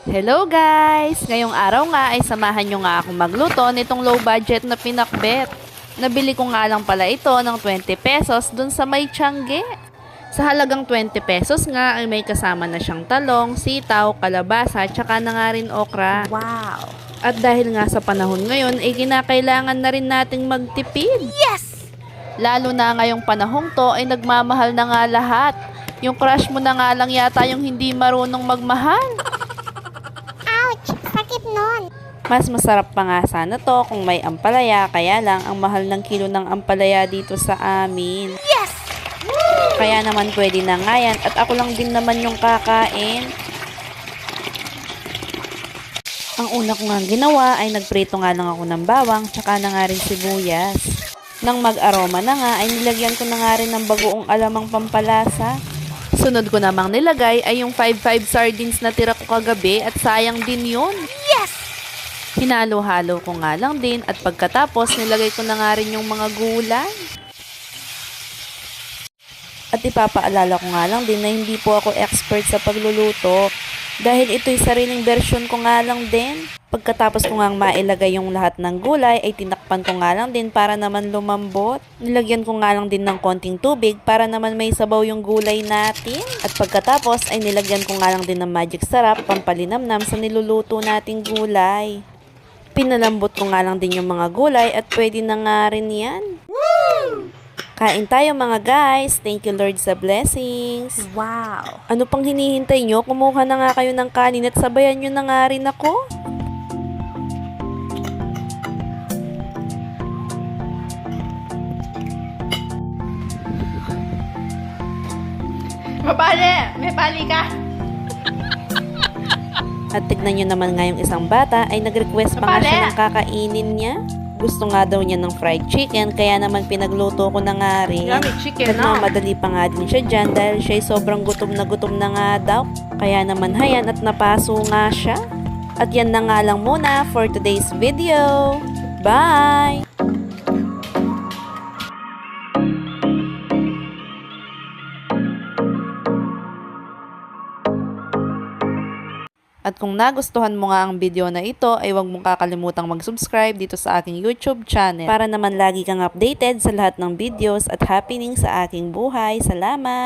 Hello guys! Ngayong araw nga ay samahan nyo nga akong magluto nitong low budget na pinakbet. Nabili ko nga lang pala ito ng 20 pesos dun sa may Tiangge. Sa halagang 20 pesos nga ay may kasama na siyang talong, sitaw, kalabasa, tsaka na nga rin okra. Wow! At dahil nga sa panahon ngayon ay kinakailangan na rin nating magtipid. Yes! Lalo na ngayong panahong to ay nagmamahal na nga lahat. Yung crush mo na nga lang yata yung hindi marunong magmahal. Ouch! Sakit nun! Mas masarap pa nga sana to kung may ampalaya, kaya lang ang mahal ng kilo ng ampalaya dito sa amin. Yes! Kaya naman pwede na nga yan at ako lang din naman yung kakain. Ang una ko nga ginawa ay nagprito nga lang ako ng bawang tsaka na nga rin sibuyas. Nang mag-aroma na nga ay nilagyan ko na nga rin ng bagoong alamang pampalasa. Sunod ko namang nilagay ay yung 5-5 sardines na tira ko kagabi at sayang din yun. Yes! Hinalo-halo ko nga lang din at pagkatapos nilagay ko na nga rin yung mga gulay. At ipapaalala ko nga lang din na hindi po ako expert sa pagluluto dahil ito'y sariling version ko nga lang din. Pagkatapos ko nga mailagay yung lahat ng gulay ay tinakpan ko nga lang din para naman lumambot. Nilagyan ko nga lang din ng konting tubig para naman may sabaw yung gulay natin. At pagkatapos ay nilagyan ko nga lang din ng magic sarap pampalinamnam sa niluluto nating gulay. Pinalambot ko nga lang din yung mga gulay at pwede na nga rin yan. Woo! Kain tayo mga guys. Thank you Lord sa blessings. Wow! Ano pang hinihintay nyo? Kumuha na nga kayo ng kanin at sabayan nyo na nga rin ako. May pali ka! At tignan nyo naman nga yung isang bata ay nag-request pa nga siya ng kakainin niya. Gusto nga daw niya ng fried chicken kaya naman pinagluto ko na nga rin. Yummy chicken, At madali pa nga din siya dyan dahil siya sobrang gutom na nga daw. Kaya naman hayan at napaso nga siya. At yan na nga lang muna for today's video. Bye! At kung nagustuhan mo nga ang video na ito, ay huwag mong kakalimutang mag-subscribe dito sa aking YouTube channel para naman lagi kang updated sa lahat ng videos at happening sa aking buhay. Salamat!